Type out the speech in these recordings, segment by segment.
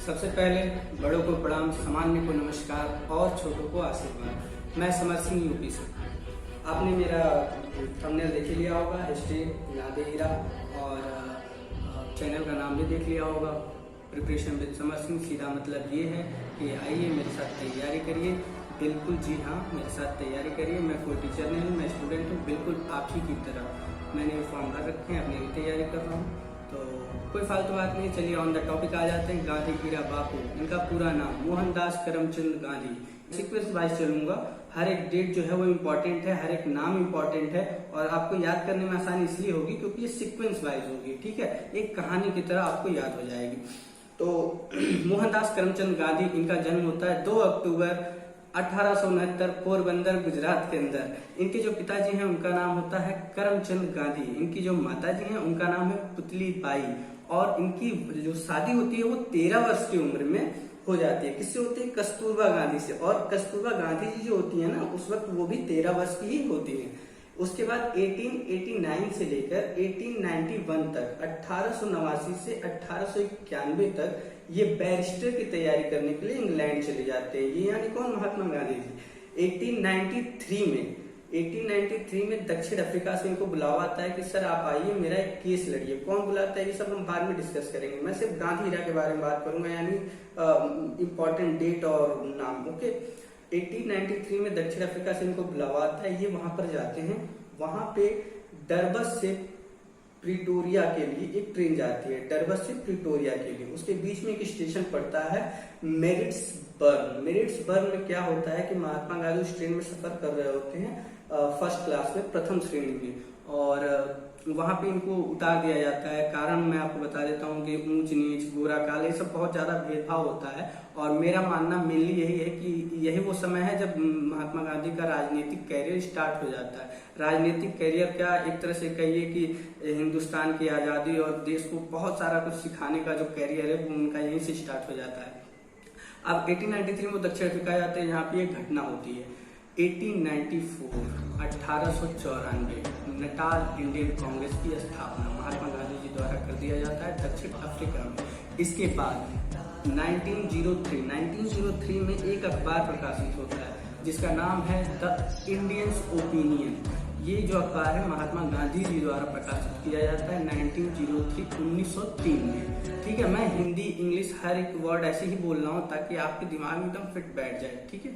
सबसे पहले बड़ों को प्रणाम, सामान्य को नमस्कार और छोटों को आशीर्वाद। मैं समर सिंह यूपी से। आपने मेरा थंबनेल देख लिया होगा, हिस्ट्री यादें हीरा, और चैनल का नाम भी देख लिया होगा, प्रिपरेशन विद समर सिंह। सीधा मतलब ये है कि आइए मेरे साथ तैयारी करिए। बिल्कुल जी हाँ, मेरे साथ तैयारी करिए। मैं कोई टीचर नहीं हूँ, मैं स्टूडेंट हूँ, बिल्कुल आप ही की तरह। मैंने फॉर्म भर रखे हैं, अपनी भी तैयारी कर रहा हूँ, तो कोई फालतू बात नहीं। चलिए ऑन द टॉपिक आ जाते हैं। गांधी हीरा बापू, इनका पूरा नाम मोहनदास करमचंद गांधी। सीक्वेंस वाइज चलूंगा, हर एक डेट जो है वो इम्पोर्टेंट है, हर एक नाम इम्पोर्टेंट है, और आपको याद करने में आसानी इसलिए होगी क्योंकि ये सीक्वेंस वाइज होगी, ठीक है। एक कहानी की तरह आपको याद हो जाएगी। तो मोहनदास करमचंद गांधी, इनका जन्म होता है 2 अक्टूबर 1869 पोरबंदर गुजरात के अंदर। इनके जो पिताजी हैं उनका नाम होता है करमचंद गांधी। इनकी जो माताजी हैं उनका नाम है पुतली बाई, और इनकी जो शादी होती है वो 13 वर्ष की उम्र में हो जाती है। किससे होती है? कस्तूरबा गांधी से। और कस्तूरबा गांधी जी जो होती है ना, उस वक्त वो भी 13 वर्ष की ही होती है। उसके बाद 1889 से लेकर 1891 तक, 1889 से 1891 तक ये बैरिस्टर की तैयारी करने के लिए इंग्लैंड चले जाते हैं। ये यानी कौन? महात्मा गांधी जी। 1893 में दक्षिण अफ्रीका से इनको बुलावा आता है कि सर आप आइए, मेरा एक केस लड़िए। कौन बुलाता है ये सब हम बाद में डिस्कस करेंगे। मैं सिर्फ गांधी हीरा के बारे में बात करूंगा, यानी इंपॉर्टेंट डेट और नाम। ओके, 1893 में दक्षिण अफ्रीका से इनको बुलावा आता है। ये वहां पर जाते हैं। वहां पे डरबस से प्रिटोरिया के लिए एक ट्रेन जाती है, डरबस से प्रिटोरिया के लिए। उसके बीच में एक स्टेशन पड़ता है मेरिट्सबर्ग। मेरिट्सबर्ग में क्या होता है कि महात्मा गांधी उस ट्रेन में सफर कर रहे होते हैं फर्स्ट क्लास में, प्रथम श्रेणी में, और वहां पे इनको उतार दिया जाता है। कारण मैं आपको बता देता हूँ कि ऊंच नीच, गोरा काला, ये सब बहुत ज्यादा भेदभाव होता है। और मेरा मानना मेनली यही है कि यही वो समय है जब महात्मा गांधी का राजनीतिक कैरियर स्टार्ट हो जाता है। राजनीतिक कैरियर क्या, एक तरह से कहिए कि हिंदुस्तान की आजादी और देश को बहुत सारा कुछ सिखाने का जो कैरियर है वो उनका यहीं से स्टार्ट हो जाता है। अब 1893 में दक्षिण अफ्रीका जाते हैं। यहाँ पे एक घटना होती है 1894 नटाल इंडियन कांग्रेस की स्थापना महात्मा गांधी जी द्वारा कर दिया जाता है दक्षिण अफ्रीका में। इसके बाद 1903 में एक अखबार प्रकाशित होता है जिसका नाम है द इंडियंस ओपिनियन। ये जो अखबार है महात्मा गांधी जी द्वारा प्रकाशित किया जाता है 1903 में। ठीक है, मैं हिंदी इंग्लिश हर एक वर्ड ऐसे ही बोल रहा हूँ ताकि आपके दिमाग में एकदम फिट बैठ जाए, ठीक है।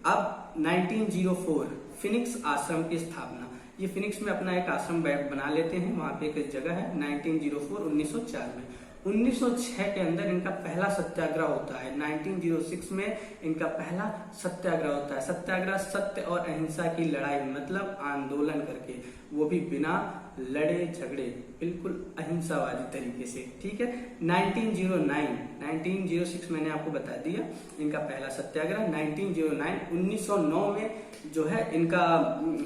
अब 1904 फिनिक्स आश्रम की स्थापना। ये फिनिक्स में अपना एक आश्रम बना लेते हैं, वहां पे एक जगह है। 1904 में 1906 के अंदर इनका पहला सत्याग्रह होता है। 1906 में इनका पहला सत्याग्रह होता है। सत्याग्रह सत्य और अहिंसा की लड़ाई, मतलब आंदोलन करके, वो भी बिना लड़े झगड़े, बिल्कुल अहिंसावादी तरीके से, ठीक है। 1906 मैंने आपको बता दिया इनका पहला सत्याग्रह। 1909 में जो है इनका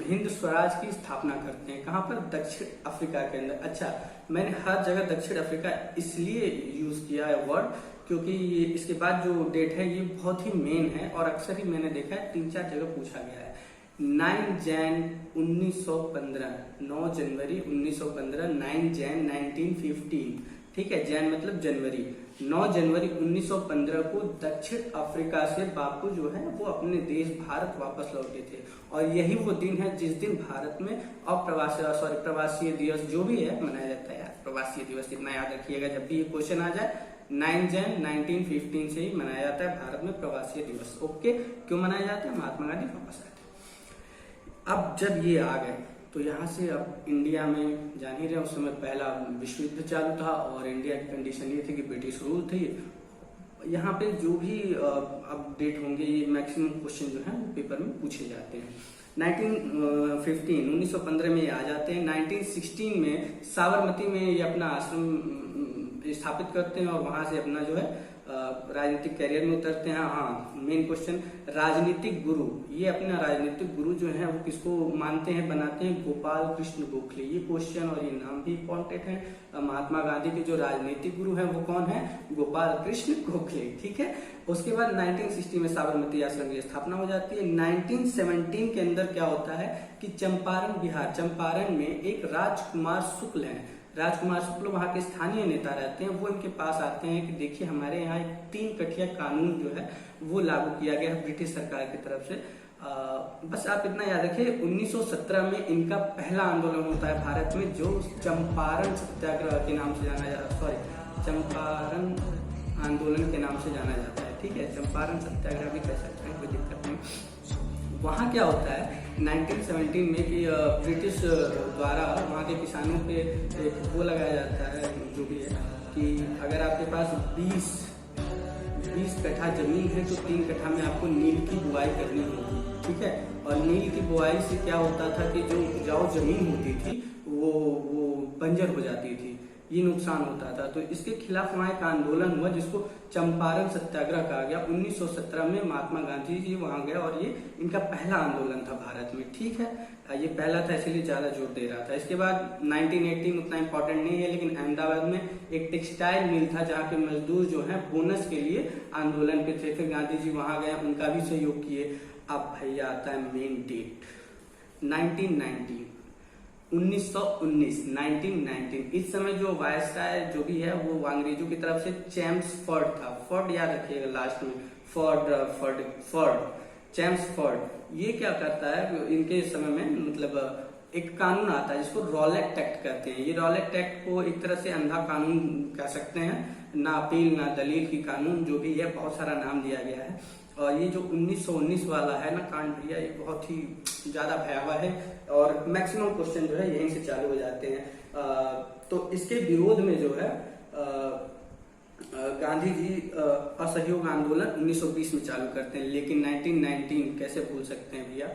हिंद स्वराज की स्थापना करते हैं। कहां पर? दक्षिण अफ्रीका के अंदर। अच्छा, मैंने हर जगह दक्षिण अफ्रीका इसलिए यूज किया है वर्ड क्योंकि ये इसके बाद जो डेट है ये बहुत ही मेन है, और अक्सर ही मैंने देखा है 3-4 जगह पूछा गया है। 9 जनवरी 1915, 9 जैन 1915, ठीक है। जैन मतलब जनवरी। 9 जनवरी 1915 को दक्षिण अफ्रीका से बापू जो है वो अपने देश भारत वापस लौटे थे, और यही वो दिन है जिस दिन भारत में प्रवासी दिवस जो भी है मनाया जाता है। यार प्रवासी दिवस इतना याद रखिएगा, जब भी ये क्वेश्चन आ जाए 9 जैन 1915 से ही मनाया जाता है भारत में प्रवासी दिवस। ओके, क्यों मनाया जाता है? महात्मा गांधी वापस आए थे। अब जब ये आ गए तो यहाँ से अब इंडिया में जान ही रहे, उस समय पहला विश्व युद्ध चालू था, और इंडिया की कंडीशन ये थी कि ब्रिटिश रूल थी। यहाँ पे जो भी अपडेट होंगे ये मैक्सिमम क्वेश्चन जो है वो पेपर में पूछे जाते हैं। 1915 में ये आ जाते हैं। 1916 में साबरमती में ये अपना आश्रम स्थापित करते हैं, और वहां से अपना जो है राजनीतिक कैरियर में उतरते हैं। हाँ, मेन क्वेश्चन, राजनीतिक गुरु। ये अपना राजनीतिक गुरु जो है वो किसको मानते हैं, बनाते हैं? गोपाल कृष्ण गोखले। ये क्वेश्चन और ये नाम भी इम्पोर्टेंट है। महात्मा गांधी के जो राजनीतिक गुरु हैं वो कौन है? गोपाल कृष्ण गोखले, ठीक है। उसके बाद 1960 में साबरमती आश्रम की स्थापना हो जाती है। 1917 के अंदर क्या होता है कि चंपारण बिहार, चंपारण में एक राजकुमार शुक्ल है। राजकुमार शुक्ल वहाँ के स्थानीय नेता रहते हैं, वो इनके पास आते हैं कि देखिए हमारे यहाँ एक 3 कठिया कानून जो है वो लागू किया गया है ब्रिटिश सरकार की तरफ से। बस आप इतना याद रखिए 1917 में इनका पहला आंदोलन होता है भारत में, जो चंपारण सत्याग्रह के नाम से जाना जाता है, सॉरी चंपारण आंदोलन के नाम से जाना जाता है, ठीक है, चंपारण सत्याग्रह भी कह सकते हैं, कोई दिक्कत नहीं। वहाँ क्या होता है 1917 में कि ब्रिटिश द्वारा वहाँ के किसानों पे एक वो लगाया जाता है, जो भी है कि अगर आपके पास 20 कट्ठा जमीन है तो 3 कट्ठा में आपको नील की बुआई करनी होगी, ठीक है। और नील की बुआई से क्या होता था कि जो उपजाऊ जमीन होती थी वो बंजर हो जाती थी, ये नुकसान होता था। तो इसके खिलाफ वहाँ एक आंदोलन हुआ जिसको चंपारण सत्याग्रह कहा गया। 1917 में महात्मा गांधी जी वहाँ गए और ये इनका पहला आंदोलन था भारत में, ठीक है। ये पहला था इसलिए ज्यादा जोर दे रहा था। इसके बाद 1918 उतना इंपॉर्टेंट नहीं है, लेकिन अहमदाबाद में एक टेक्सटाइल मिल था जहाँ के मजदूर जो है बोनस के लिए आंदोलन पे थे, फिर गांधी जी वहां गए, उनका भी सहयोग किए। अब भैया आता है मेन डेट 1919। इस समय जो वायसराय जो भी है वो अंग्रेजों की तरफ से चैम्सफोर्ड था, फोर्ड याद रखिएगा लास्ट में, फोर्ड चैम्सफोर्ड। ये क्या करता है इनके समय में, मतलब एक कानून आता है जिसको रॉलेट एक्ट कहते हैं। ये रॉलेट एक्ट को एक तरह से अंधा कानून कह सकते हैं, ना अपील ना दलील की कानून, जो भी है बहुत सारा नाम दिया गया है। और ये जो 1919 वाला है ना कांड भैया, ये बहुत ही ज्यादा भयावह है और मैक्सिमम क्वेश्चन जो है यहीं से चालू हो जाते हैं। तो इसके विरोध में जो है गांधी जी असहयोग आंदोलन 1920 में चालू करते हैं, लेकिन 1919 कैसे भूल सकते हैं भैया।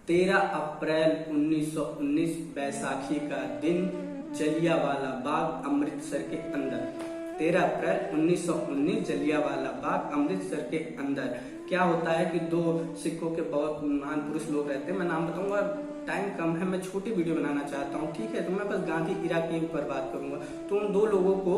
13 अप्रैल 1919 बैसाखी का दिन, जलियांवाला बाग अमृतसर के अंदर। 13 अप्रैल 1919 जलियांवाला बाग अमृतसर के अंदर क्या होता है कि 2 सिखों के बहुत महान पुरुष लोग रहते हैं, मैं नाम बताऊंगा, टाइम कम है, मैं छोटी वीडियो बनाना चाहता हूँ, ठीक है। तो मैं बस गांधी इरा के ऊपर बात करूंगा। तो उन 2 लोगों को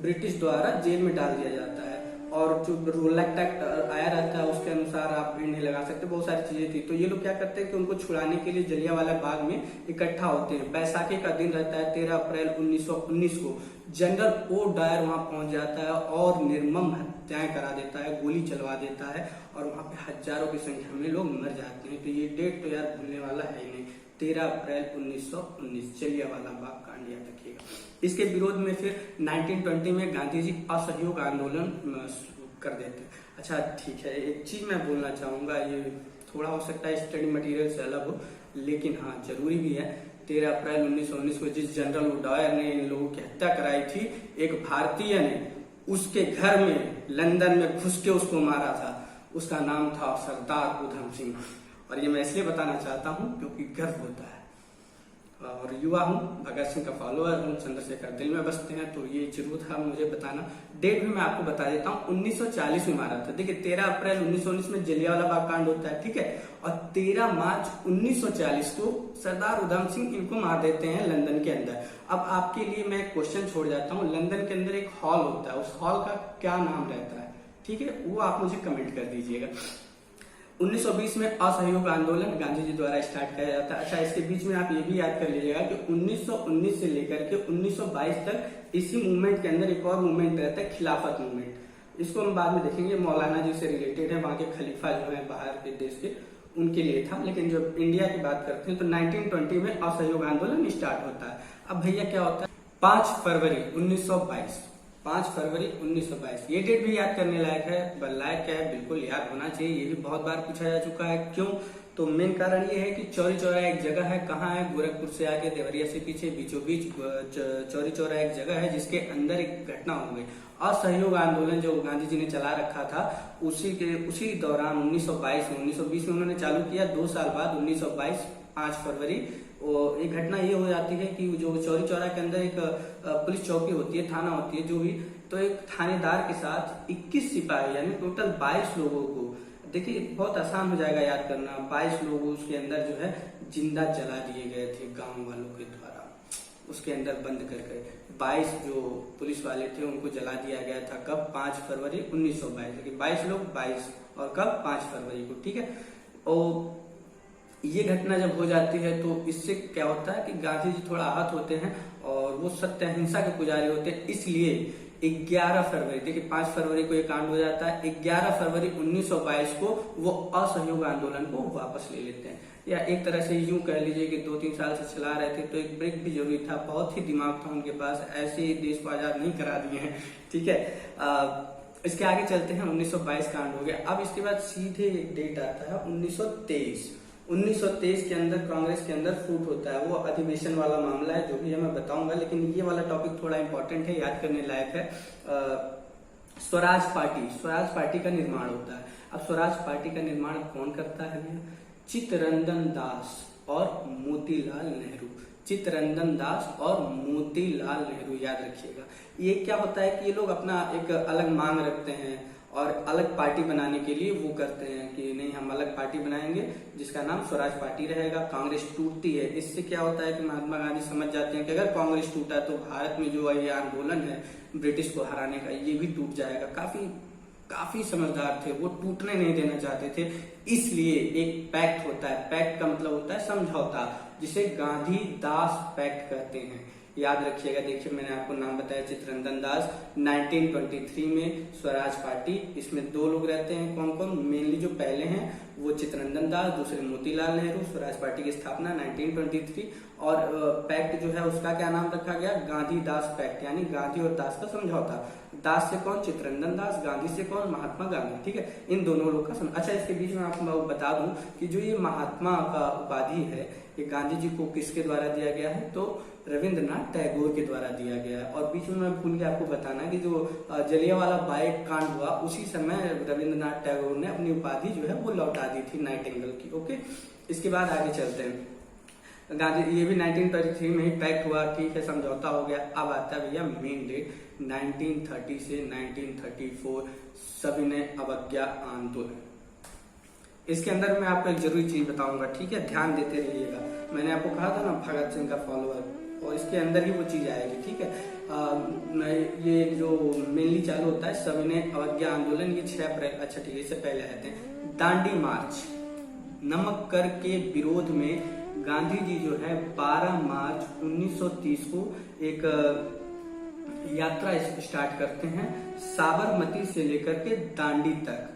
ब्रिटिश द्वारा जेल में डाल दिया जाता है और जो रोलेट एक्ट आया रहता है उसके अनुसार आप भीड़ नहीं लगा सकते, बहुत सारी चीजें थी। तो ये लोग क्या करते हैं कि उनको छुड़ाने के लिए जलियांवाला बाग में इकट्ठा होते हैं। बैसाखी का दिन रहता है 13 अप्रैल 1919 को। जनरल ओ डायर वहां पहुंच जाता है और निर्मम हत्याएं करा देता है, गोली चलवा देता है और वहां पे हजारों की संख्या में लोग मर जाते हैं। तो ये डेट तो यार भूलने वाला है ही नहीं, 13 अप्रैल 1919 जलियांवाला बाग कांड याद रखिएगा। इसके विरोध में फिर 1920 में गांधी जी असहयोग आंदोलन कर देते हैं। अच्छा ठीक है, एक चीज मैं बोलना चाहूंगा, ये थोड़ा हो सकता है स्टडी मटेरियल से अलग हो, लेकिन हाँ जरूरी भी है। 13 अप्रैल 1919 को जिस जनरल डायर ने इन लोगों की हत्या कराई थी, एक भारतीय ने उसके घर में लंदन में घुस के उसको मारा था, उसका नाम था सरदार उधम सिंह। और ये मैं इसलिए बताना चाहता हूँ क्योंकि गर्व होता है, और युवा हूँ, भगत सिंह का फॉलोअर हूँ, चंद्रशेखर दिल में बसते हैं, तो ये जरूर था मुझे बताना। डेट भी मैं आपको बता देता हूँ, 1940 में मारा था। देखिए 13 अप्रैल 1919 में जलियांवाला बाग कांड होता है, ठीक है, और 13 मार्च 1940 को सरदार उधम सिंह इनको मार देते हैं लंदन के अंदर। अब आपके लिए मैं एक क्वेश्चन छोड़ जाता हूँ, लंदन के अंदर एक हॉल होता है, उस हॉल का क्या नाम रहता है, ठीक है, वो आप मुझे कमेंट कर दीजिएगा। 1920 में असहयोग आंदोलन गांधी जी द्वारा स्टार्ट किया जाता है। अच्छा इसके बीच में आप ये भी याद कर लीजिएगा कि 1919 से लेकर के 1922 तक इसी मूवमेंट के अंदर एक और मूवमेंट रहता है, खिलाफत मूवमेंट। इसको हम बाद में देखेंगे, मौलाना जी से रिलेटेड है, वहां के खलीफा जो है बाहर के देश के, उनके लिए था। लेकिन जब इंडिया की बात करते हैं तो 1920 में असहयोग आंदोलन स्टार्ट होता है। अब भैया क्या होता है, 5 फरवरी 1922, 5 फरवरी 1922, ये डेट भी याद करने लायक है, बिल्कुल याद होना चाहिए। ये भी बहुत बार पूछा जा चुका है, क्यों? तो मेन कारण ये है कि चौरी चौरा एक जगह है, कहाँ है, गोरखपुर से आगे देवरिया से पीछे बीचों बीच चौरी चौरा एक जगह है जिसके अंदर एक घटना हो गई। असहयोग आंदोलन जो गांधी जी ने चला रखा था उसी दौरान 1920 में उन्होंने चालू किया। 2 साल बाद 1922 5 फरवरी एक घटना ये हो जाती है कि जो चौरी चौरा के अंदर एक पुलिस चौकी होती है, थाना होती है जो भी, तो एक थानेदार के साथ 21 सिपाही यानी टोटल 22 लोगों को, देखिए बहुत आसान हो जाएगा याद करना, 22 लोग उसके अंदर जो है जिंदा जला दिए गए थे गांव वालों के द्वारा, उसके अंदर बंद करके 22 जो पुलिस वाले थे उनको जला दिया गया था। कब? 5 फरवरी 1922। 22 लोग 22 और कब? 5 फरवरी को, ठीक है। और ये घटना जब हो जाती है तो इससे क्या होता है कि गांधी जी थोड़ा आहत होते हैं और और वो सत्य अहिंसा के पुजारी होते हैं। इसलिए 11 फरवरी, देखिए 5 फरवरी को ये कांड हो जाता है, 11 फरवरी 1922 को वो असहयोग आंदोलन को वापस ले लेते हैं। या एक तरह से यूं कह लीजिए कि 2-3 साल से चला रहे थे तो एक ब्रेक भी जरूरी था, बहुत ही दिमाग था उनके पास, ऐसे ही देश को आजाद नहीं करा दिए हैं। ठीक है, इसके आगे चलते हैं। 1922 कांड हो गया। अब इसके बाद सीधे एक डेट आता है 1923। 1923 के अंदर कांग्रेस के अंदर फूट होता है, वो अधिवेशन वाला मामला है, जो भी है मैं बताऊंगा, लेकिन ये वाला टॉपिक थोड़ा इंपॉर्टेंट है, याद करने लायक है। स्वराज पार्टी का निर्माण होता है। अब स्वराज पार्टी का निर्माण कौन करता है भैया? चित्तरंजन दास और मोतीलाल नेहरू। चित्तरंजन दास और मोतीलाल नेहरू, याद रखिएगा। ये क्या होता है कि ये लोग अपना एक अलग मांग रखते हैं और अलग पार्टी बनाने के लिए वो करते हैं कि नहीं, हम अलग पार्टी बनाएंगे जिसका नाम स्वराज पार्टी रहेगा। कांग्रेस टूटती है। इससे क्या होता है कि महात्मा गांधी समझ जाते हैं कि अगर कांग्रेस टूटा तो भारत में जो ये आंदोलन है ब्रिटिश को हराने का, ये भी टूट जाएगा। काफी समझदार थे, वो टूटने नहीं देना चाहते थे। इसलिए एक पैक्ट होता है। पैक्ट का मतलब होता है समझौता, जिसे गांधी दास पैक्ट कहते हैं। याद रखिएगा। देखिए मैंने आपको नाम बताया चित्तरंजन दास। 1923 में स्वराज पार्टी, इसमें 2 लोग रहते हैं। कौन कौन? मेनली जो पहले हैं वो चित्तरंजन दास, दूसरे मोतीलाल नेहरू। स्वराज पार्टी की स्थापना 1923। और पैक्ट जो है उसका क्या नाम रखा गया? गांधी दास पैक्ट, यानी गांधी और दास का समझौता। दास से कौन? चित्तरंजन दास। गांधी से कौन? महात्मा गांधी। ठीक है, इन दोनों लोग का अच्छा, इसके बीच में आपको बता दूं कि जो ये महात्मा का उपाधि है, ये गांधी जी को किसके द्वारा दिया गया है? तो रविंद्रनाथ टैगोर के द्वारा दिया गया है। और बीच में मैं भूल के आपको बताना कि जो जलियांवाला बाग कांड हुआ, उसी समय रविंद्रनाथ टैगोर ने अपनी उपाधि जो है वो लौटा दी थी नाइटिंगेल की। ओके, इसके बाद आगे चलते हैं। गांधी, ये भी 1923 में ही पैक्ट हुआ। ठीक है, समझौता हो गया। अब आता है भैया मेन डेट 1930 से 1934, सविनय अवज्ञा आंदोलन। इसके अंदर मैं आपको एक जरूरी चीज बताऊंगा, ठीक है, ध्यान देते रहिएगा। मैंने आपको कहा था ना भगत सिंह का फॉलोअर, और इसके अंदर ही वो चीज आएगी। ठीक है, ये जो मेनली चालू होता है सविनय अवज्ञा आंदोलन, ये 6 अप्रैल, अच्छा ठीक है, इससे पहले आते हैं दांडी मार्च। नमक कर के विरोध में गांधी जी जो है 12 मार्च 1930 को एक यात्रा स्टार्ट करते हैं, साबरमती से लेकर के दांडी तक।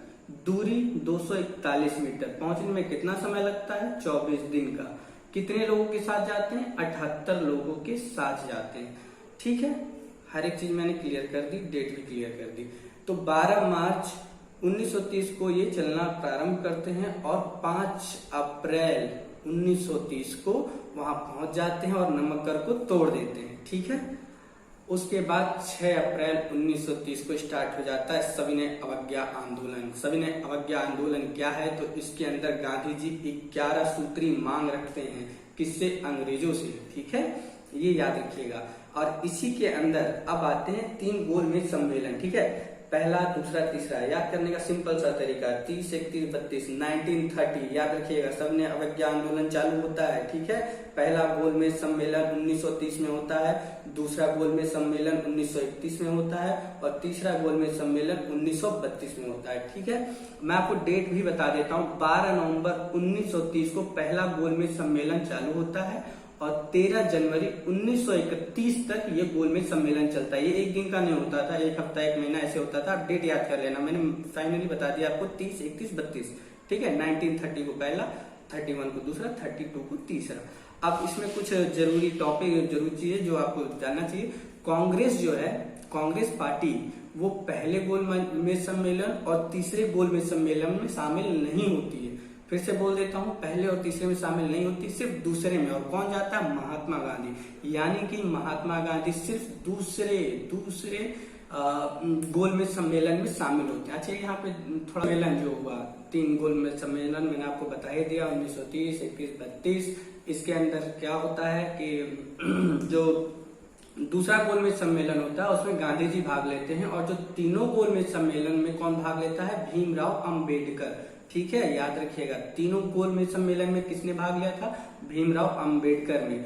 दूरी 241 मीटर। पहुंचने में कितना समय लगता है? 24 दिन का। कितने लोगों के साथ जाते हैं? 78 लोगों के साथ जाते हैं। ठीक है, हर एक चीज मैंने क्लियर कर दी, डेट भी क्लियर कर दी। तो 12 मार्च 1930 को ये चलना प्रारंभ करते हैं और 5 अप्रैल 1930 को वहां पहुंच जाते हैं और नमक्कर को तोड़ देते हैं। ठीक है, उसके बाद 6 अप्रैल 1930 को स्टार्ट हो जाता है सविनय अवज्ञा आंदोलन। सविनय अवज्ञा आंदोलन क्या है? तो इसके अंदर गांधी जी 11 सूत्री मांग रखते हैं। किससे? अंग्रेजों से। ठीक है, ये याद रखिएगा। और इसी के अंदर अब आते हैं 3 गोलमेज सम्मेलन। ठीक है, पहला, दूसरा, तीसरा। याद करने का सिंपल सा तरीका 30, 31, 32, 1930 याद रखिएगा। सविनय अवज्ञा आंदोलन चालू होता है। ठीक है, पहला गोलमेज सम्मेलन 1930 में होता है, दूसरा गोलमेज सम्मेलन 1931 में होता है और तीसरा गोलमेज सम्मेलन 1932 में होता है। ठीक है, मैं आपको डेट भी बता देता हूँ। 12 नवंबर 1930 को पहला गोलमेज सम्मेलन चालू होता है और 13 जनवरी 1931 तक ये गोलमेज सम्मेलन चलता है। ये एक दिन का नहीं होता था, एक हफ्ता, एक महीना ऐसे होता था। आप डेट याद कर लेना, मैंने फाइनली बता दिया आपको 30, 31, 32। ठीक है, 1930 को पहला, 31 को दूसरा, 32 को तीसरा। अब इसमें कुछ जरूरी टॉपिक, जरूरी चीजें जो आपको जानना चाहिए। कांग्रेस जो है, कांग्रेस पार्टी, वो पहले गोलमेज सम्मेलन और तीसरे गोलमेज सम्मेलन में शामिल नहीं होती है। फिर से बोल देता हूं, पहले और तीसरे में शामिल नहीं होती, सिर्फ दूसरे में। और कौन जाता है? महात्मा गांधी। यानी कि महात्मा गांधी सिर्फ दूसरे गोलमेज सम्मेलन में शामिल होते हैं। अच्छा, यहाँ पे थोड़ा सम्मेलन जो हुआ, 3 गोलमेज सम्मेलन मैंने आपको बता ही दिया, 1930, 31, 32। इसके अंदर क्या होता है कि जो दूसरा गोलमेज सम्मेलन होता है उसमें गांधी जी भाग लेते हैं, और जो तीनों गोलमेज सम्मेलन में कौन भाग लेता है? भीमराव अंबेडकर। ठीक है, याद रखिएगा। तीनों गोलमेज सम्मेलन में किसने भाग लिया था? भीमराव अंबेडकर ने,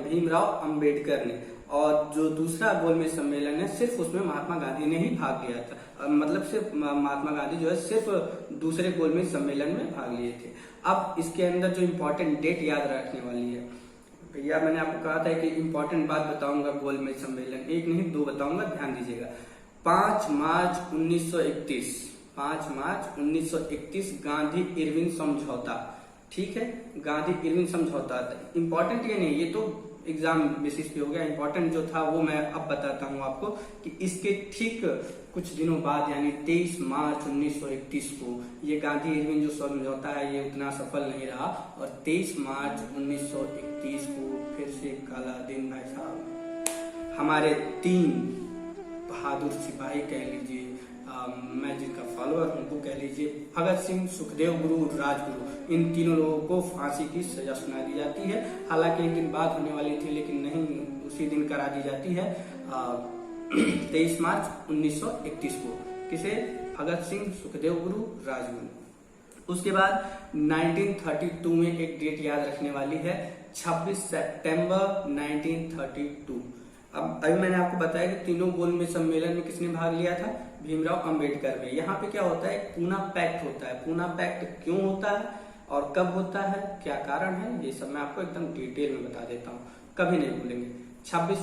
भीमराव अंबेडकर ने। और जो दूसरा गोलमेज सम्मेलन है, सिर्फ उसमें महात्मा गांधी ने ही भाग लिया था। मतलब सिर्फ महात्मा गांधी जो है सिर्फ दूसरे गोलमेज सम्मेलन में भाग लिए थे। अब इसके अंदर जो इम्पोर्टेंट डेट याद रखने वाली है, भैया मैंने आपको कहा था कि इम्पोर्टेंट बात बताऊंगा गोलमेज सम्मेलन, एक नहीं दो बताऊंगा, ध्यान दीजिएगा। 5 मार्च 1931, 5 मार्च 1931 गांधी इरविन समझौता, ठीक है, गांधी इरविन समझौता। इंपॉर्टेंट ये नहीं, ये तो एग्जाम बेसिस पे हो गया, इंपॉर्टेंट जो था वो मैं अब बताता हूँ आपको कि इसके ठीक कुछ दिनों बाद यानी 23 मार्च 1931 को ये गांधी इरविन जो समझौता है ये उतना सफल नहीं रहा, और 23 मार्च 1931 को फिर से काला दिन भाई साहब, हमारे 3 बहादुर सिपाही कह लीजिए, मैं जिनका फॉलोअर हूं वो कह लीजिए, भगत सिंह, सुखदेव गुरु, राजगुरु, इन तीनों लोगों को फांसी की सजा सुना दी जाती है। हालांकि एक दिन बाद होने वाली थी लेकिन नहीं, उसी दिन करा दी जाती है 23 मार्च 1931 को। किसे? भगत सिंह, सुखदेव गुरु, राजगुरु। उसके बाद 1932 में एक डेट याद रखने वाली है, 26 सितंबर 1932। अब अभी मैंने आपको बताया कि तीनों गोलमेज सम्मेलन में किसने भाग लिया था? भीमराव अंबेडकर में। यहाँ पे क्या होता है? पूना पैक्ट होता है। पूना पैक्ट क्यों होता है और कब होता है, क्या कारण है, ये सब मैं आपको एकदम डिटेल में बता देता हूँ, कभी नहीं भूलेंगे। 26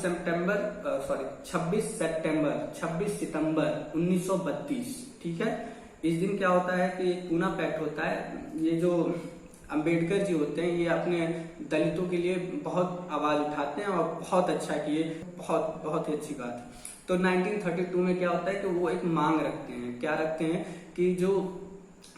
सितंबर 1932, ठीक है। इस दिन क्या होता है कि पूना पैक्ट होता है। ये जो अंबेडकर जी होते हैं ये अपने दलितों के लिए बहुत आवाज उठाते हैं और बहुत अच्छा किए, बहुत ही अच्छी बात है। तो 1932 में क्या होता है कि वो एक मांग रखते हैं, क्या रखते हैं कि जो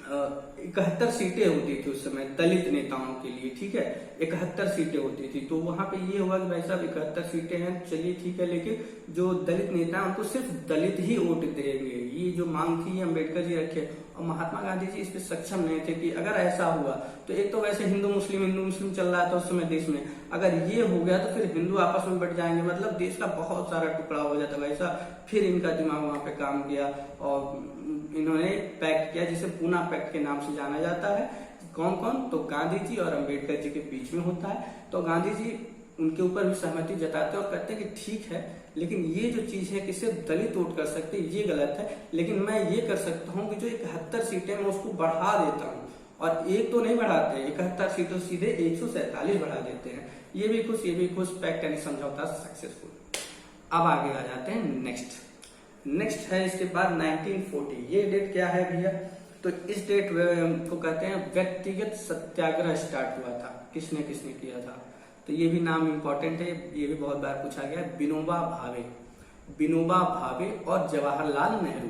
71 सीटें होती थी उस समय दलित नेताओं के लिए, ठीक है, 71 सीटें होती थी। तो वहां पे ये हुआ कि भाई साहब 71 सीटें हैं, चलिए ठीक है, लेकिन जो दलित नेता है उनको सिर्फ दलित ही वोट देंगे। ये जो मांग थी अम्बेडकर जी रखे, और महात्मा गांधी जी इस पे सक्षम नहीं थे कि अगर ऐसा हुआ तो एक तो वैसे हिंदू मुस्लिम चल रहा था उस समय देश में, अगर ये हो गया तो फिर हिंदू आपस में बट जाएंगे, मतलब देश का बहुत सारा टुकड़ा हो जाता वैसा। फिर इनका दिमाग वहां पे काम किया और इन्होंने पैक्ट किया जिसे पूना पैक्ट के नाम से जाना जाता है। कौन कौन? तो गांधी जी और अंबेडकर जी के बीच में होता है। तो गांधी जी उनके ऊपर भी सहमति जताते हैं और कहते हैं कि ठीक है, लेकिन ये जो चीज है कि सिर्फ दलित वोट कर सकते ये गलत है, लेकिन मैं ये कर सकता हूँ कि जो 71 सीटें मैं उसको बढ़ा देता हूँ, और एक तो नहीं बढ़ाते, 71 सीटों सीधे 147 बढ़ा देते हैं। ये भी खुश, पैक्ट यानी समझौता सक्सेसफुल। अब आगे आ जाते हैं नेक्स्ट है इसके बाद 1940। ये डेट क्या है भैया? तो इस डेट को कहते हैं व्यक्तिगत सत्याग्रह स्टार्ट हुआ था। किसने किया था? तो ये भी नाम इंपॉर्टेंट है, ये भी बहुत बार पूछा गया है। विनोबा भावे और जवाहरलाल नेहरू।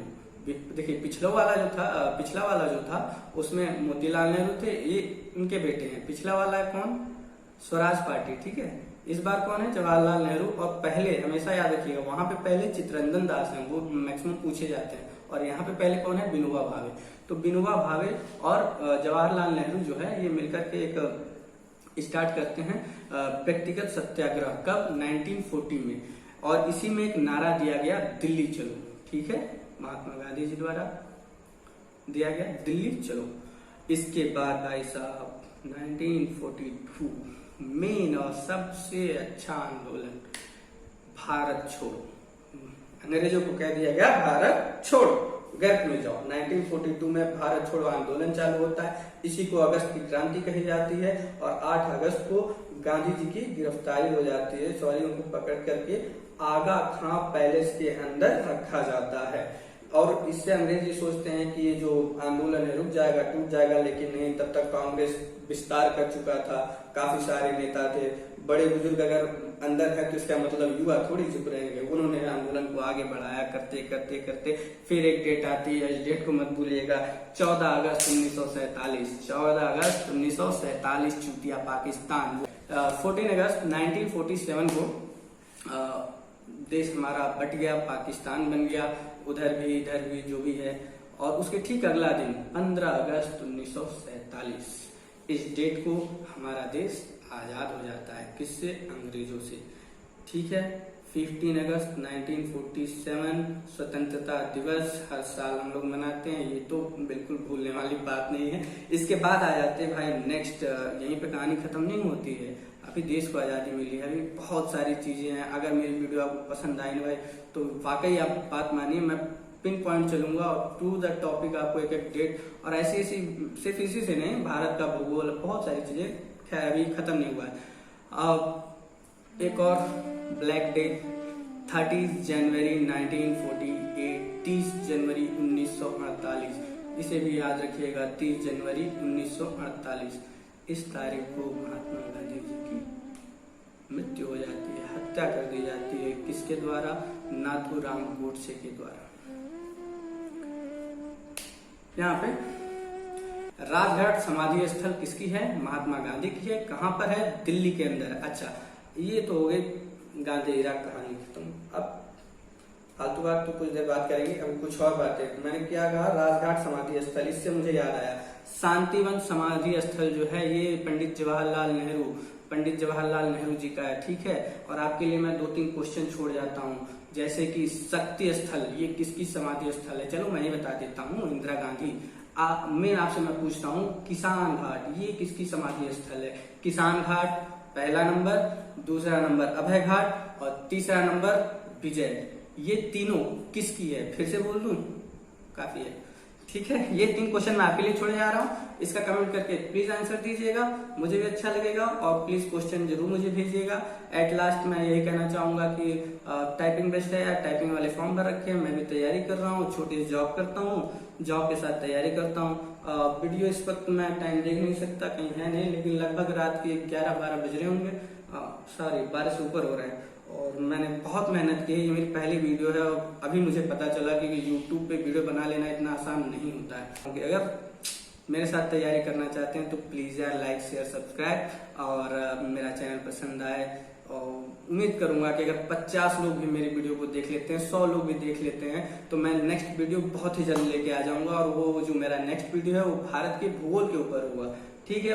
देखिए पिछला वाला जो था उसमें मोतीलाल नेहरू थे, ये उनके बेटे हैं। पिछला वाला है कौन? स्वराज पार्टी, ठीक है। इस बार कौन है? जवाहरलाल नेहरू। और पहले हमेशा याद रखिएगा, वहां पे पहले चित्तरंजन दास हैं, वो मैक्सिमम पूछे जाते हैं, और यहाँ पे पहले कौन है? विनोबा भावे। तो विनोबा भावे और जवाहरलाल नेहरू जो है ये मिलकर के एक स्टार्ट करते हैं व्यक्तिगत सत्याग्रह। कब? 1940 में। और इसी में एक नारा दिया गया, दिल्ली चलो, ठीक है, महात्मा गांधी जी द्वारा दिया गया, दिल्ली चलो। इसके बाद भाई साहब 1942 मेन और सबसे अच्छा आंदोलन भारत छोड़ो, अंग्रेजों को कह दिया गया भारत छोड़ो, गैप में जाओ। 1942 में भारत छोड़ो आंदोलन चालू होता है। इसी को अगस्त की क्रांति कही जाती है, और 8 अगस्त को गांधी जी की गिरफ्तारी हो जाती है। सॉरी, उनको पकड़ करके आगा खां पैलेस के अंदर रखा जाता है। और इससे अंग्रेज ये सोचते हैं कि ये जो आंदोलन है रुक जाएगा, टूट जाएगा, लेकिन नहीं, तब तक कांग्रेस विस्तार कर चुका था, काफी सारे नेता थे, बड़े बुजुर्ग अगर अंदर है तो इसका मतलब युवा थोड़ी चुप रहेंगे। उन्होंने आंदोलन को आगे बढ़ाया, करते करते करते फिर एक डेट आती है, इस डेट को मत भूलिएगा, 14 अगस्त 1947। 14 अगस्त 1947 चूतिया पाकिस्तान। 14 अगस्त 1947 को देश हमारा बट गया, पाकिस्तान बन गया, उधर भी इधर भी जो भी है। और उसके ठीक अगला दिन 15 अगस्त 1947, इस डेट को हमारा देश आजाद हो जाता है। किससे? अंग्रेजों से, ठीक है। 15 अगस्त 1947 स्वतंत्रता दिवस हर साल हम लोग मनाते हैं, ये तो बिल्कुल भूलने वाली बात नहीं है। इसके बाद आ जाते हैं भाई नेक्स्ट, यहीं पे कहानी खत्म नहीं होती है, अभी देश को आजादी मिली है, अभी बहुत सारी चीजें हैं। अगर मेरी वीडियो आपको पसंद आई ना भाई तो वाकई आप बात मानिए, मैं पिन पॉइंट चलूंगा और टू द टॉपिक आपको एक एक डेट और ऐसी सिर्फ इसी से नहीं, भारत का भूगोल, बहुत सारी चीजें खैर अभी खत्म नहीं हुआ है। एक और ब्लैक डे 30 जनवरी 1948, 30 जनवरी 1948, इसे भी याद रखिएगा, 30 जनवरी 1948। इस तारीख को महात्मा गांधी जी की मृत्यु हो जाती है, हत्या कर दी जाती है। किसके द्वारा? नाथूराम गोडसे के द्वारा। यहाँ पे राजघाट समाधि स्थल किसकी है? महात्मा गांधी की है। कहाँ पर है? दिल्ली के अंदर। अच्छा, ये तो हो गई गांधीरा कहानी खत्म। अब फालतू बात तो कुछ देर बात करेंगे, अब कुछ और बातें। मैंने क्या कहा? राजघाट समाधि स्थल, इससे मुझे याद आया शांतिवन समाधि स्थल जो है ये पंडित जवाहरलाल नेहरू जी का है, ठीक है। और आपके लिए मैं 2-3 क्वेश्चन छोड़ जाता हूँ, जैसे कि शक्ति स्थल, ये किसकी समाधि स्थल है? चलो मैं ही बता देता हूँ, इंदिरा गांधी। मैं आपसे मैं पूछता हूँ, किसान घाट, ये किसकी समाधि स्थल है? किसान घाट पहला नंबर, दूसरा नंबर अभय घाट और तीसरा नंबर विजय। ये तीनों किसकी है? फिर से बोल दूं? काफी है, ठीक है। ये 3 क्वेश्चन मैं आपके लिए छोड़े जा रहा हूँ। इसका कमेंट करके प्लीज आंसर दीजिएगा, मुझे भी अच्छा लगेगा। और प्लीज क्वेश्चन जरूर मुझे भेजिएगा। एट लास्ट मैं यही कहना चाहूंगा कि टाइपिंग बेस्ट है यार, टाइपिंग वाले फॉर्म भर रखे हैं। मैं भी तैयारी कर रहा हूँ, छोटी जॉब करता हूँ, जॉब के साथ तैयारी करता हूँ। वीडियो इस वक्त मैं टाइम देख नहीं सकता, कहीं है नहीं, लेकिन लगभग रात के 11-12 बज रहे होंगे। सॉरी, 12 से ऊपर हो रहे हैं। और मैंने बहुत मेहनत की है, ये मेरी पहली वीडियो है। और अभी मुझे पता चला कि YouTube पे वीडियो बना लेना इतना आसान नहीं होता है। अगर मेरे साथ तैयारी करना चाहते हैं तो प्लीज यार लाइक शेयर सब्सक्राइब, और मेरा चैनल पसंद आए। और उम्मीद करूंगा कि अगर 50 लोग भी मेरी वीडियो को देख लेते हैं, 100 लोग भी देख लेते हैं, तो मैं नेक्स्ट वीडियो बहुत ही जल्द लेके आ जाऊंगा। और वो जो मेरा नेक्स्ट वीडियो है वो भारत के भूगोल के ऊपर होगा, ठीक है।